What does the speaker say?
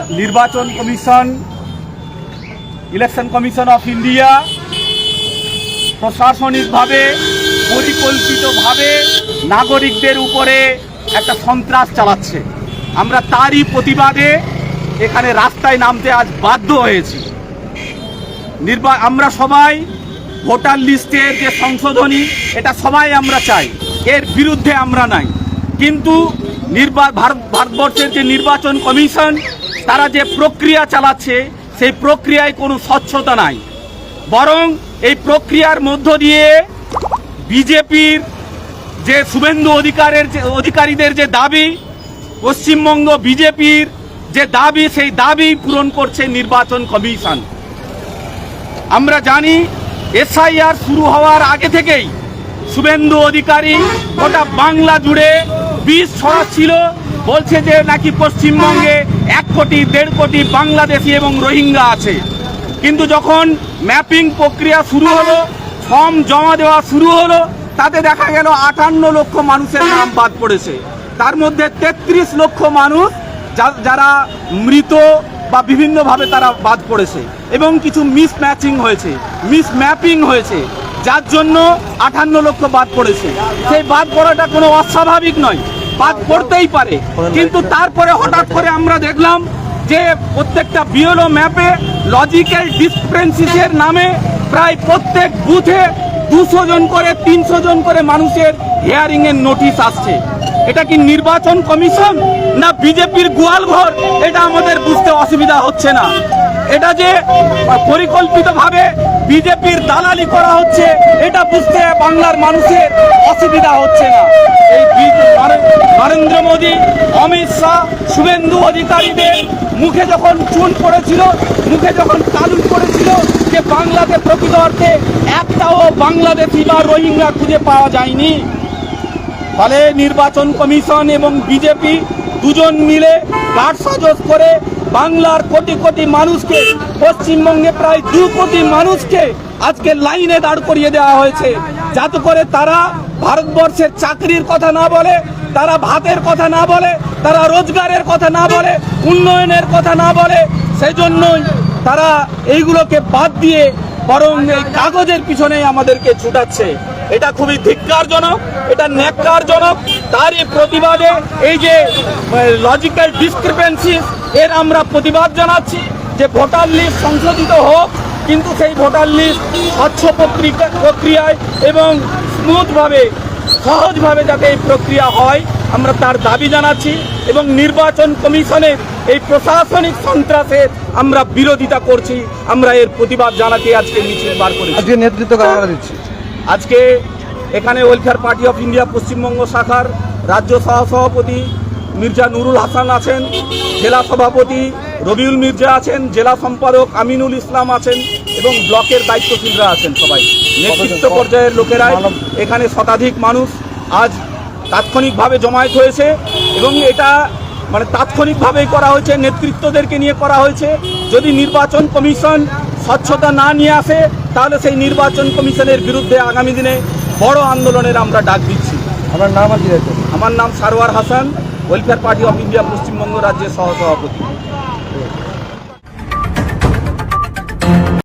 নির্বাচন commission, election commission of India প্রশাসনিকভাবে পরিকল্পিতভাবে নাগরিকদের উপরে একটা সন্ত্রাস চালাচ্ছে। আমরা তারই প্রতিবাদে এখানে রাস্তায় নামতে আজ বাধ্য হয়েছি। আমরা সবাই ভোটার লিস্টের যে সংশোধনী, এটা সবাই আমরা চাই, এর বিরুদ্ধে আমরা নাই। কিন্তু ভারতবর্ষের যে নির্বাচন কমিশন, তারা যে প্রক্রিয়া চালাচ্ছে সেই প্রক্রিয়ায় কোনো স্বচ্ছতা নাই। বরং এই প্রক্রিয়ার মধ্য দিয়ে বিজেপির যে শুভেন্দু অধিকারীদের যে দাবি, পশ্চিমবঙ্গ বিজেপির যে দাবি, সেই দাবি পূরণ করছে নির্বাচন কমিশন। আমরা জানি এসআইআর শুরু হওয়ার আগে থেকেই শুভেন্দু অধিকারী গোটা বাংলা জুড়ে বিষ ছড়াচ্ছিল, বলছে যে নাকি পশ্চিমবঙ্গে 1 কোটি 1.5 কোটি বাংলাদেশি এবং রোহিঙ্গা আছে। কিন্তু যখন ম্যাপিং প্রক্রিয়া শুরু হলো, ফর্ম জমা দেওয়া শুরু হলো, তাতে দেখা গেল 58 লক্ষ মানুষের নাম বাদ পড়েছে। তার মধ্যে 33 লক্ষ মানুষ যারা মৃত বা বিভিন্নভাবে তারা বাদ পড়েছে, এবং কিছু মিসম্যাপিং হয়েছে, যার জন্য 58 লক্ষ বাদ পড়েছে। সেই বাদ পড়াটা কোনো অস্বাভাবিক নয়, বাদ পড়তেই পারে। কিন্তু তারপরে হঠাৎ করে আমরা দেখলাম যে প্রত্যেকটা বিএলও ম্যাপে লজিক্যাল ডিসক্রিপেন্সিসের নামে প্রায় প্রত্যেক বুথে 200 জন করে 300 জন করে মানুষের হিয়ারিং এর নোটিশ আসছে। এটা কি নির্বাচন কমিশন না বিজেপির গোয়ালঘর, এটা আমাদের বুঝতে অসুবিধা হচ্ছে না। এটা যে পরিকল্পিতভাবে বিজেপির দালালি করা হচ্ছে, এটা বুঝতে বাংলার মানুষের অসুবিধা হচ্ছে না। এই নরেন্দ্র মোদী, অমিত শাহ, শুভেন্দু অধিকারীদের মুখে যখন চুন পড়েছিল, মুখে যখন তালুক পড়েছিল যে বাংলাতে প্রকৃত অর্থে একটাও বাংলাদেশি বা রোহিঙ্গা খুঁজে পাওয়া যায়নি, ফলে নির্বাচন কমিশন এবং বিজেপি দুজন মিলে কারসাজ করে বাংলার কোটি কোটি মানুষকে, পশ্চিমবঙ্গে প্রায় 2 কোটি মানুষকে আজকে লাইনে দাঁড় করিয়ে দেওয়া হয়েছে, যাতে করে তারা ভারতবর্ষের চাকরির কথা না বলে, তারা ভাতের কথা না বলে, তারা রোজগারের কথা না বলে, উন্নয়নের কথা না বলে। সেই জন্যই তারা এইগুলোকে বাদ দিয়ে বরং এই কাগজের পিছনেই আমাদেরকে ছুটাচ্ছে। এটা খুবই ধিক্কারজনক, এটা ন্যাক্কারজনক। তারই প্রতিবাদে এই যে লজিক্যাল ডিসক্রিপেন্সি, এর আমরা প্রতিবাদ জানাচ্ছি যে ভোটার লিস্ট সংশোধিত হোক, কিন্তু সেই ভোটার লিস্ট স্বচ্ছ প্রক্রিয়ায় এবং স্মুথভাবে, সহজভাবে যাতে এই প্রক্রিয়া হয়, আমরা তার দাবি জানাচ্ছি। এবং নির্বাচন কমিশনের এই প্রশাসনিক সন্ত্রাসের আমরা বিরোধিতা করছি। আমরা এর প্রতিবাদ জানাতে আজকে মিছিল বার করেছি। আজকে নেতৃত্ব কারা দিচ্ছি? আজকে এখানে welfare party of India Paschimbanga শাখার রাজ্য সহসভাপতি মির্জা নুরুল হাসান আছেন, জেলা সভাপতি রবিউল মির্জা আছেন, জেলা সম্পাদক আমিনুল ইসলাম আছেন, এবং ব্লকের দায়িত্বশীলরা আছেন। সবাই নেতৃত্ব পর্যায়ের লোকেরাই এখানে শতাধিক মানুষ আজ তাৎক্ষণিকভাবে জমায়েত হয়েছে, এবং এটা তাৎক্ষণিকভাবেই করা হয়েছে, নেতৃত্বদেরকে নিয়ে করা হয়েছে। যদি নির্বাচন কমিশন স্বচ্ছতা না নিয়ে আসে, তাহলে সেই নির্বাচন কমিশনের বিরুদ্ধে আগামী দিনে বড় আন্দোলনের আমরা ডাক দিচ্ছি। আমার নাম আমার নাম Sarwar Hasan, welfare party of India Paschimbanga রাজ্যের সহসভাপতি।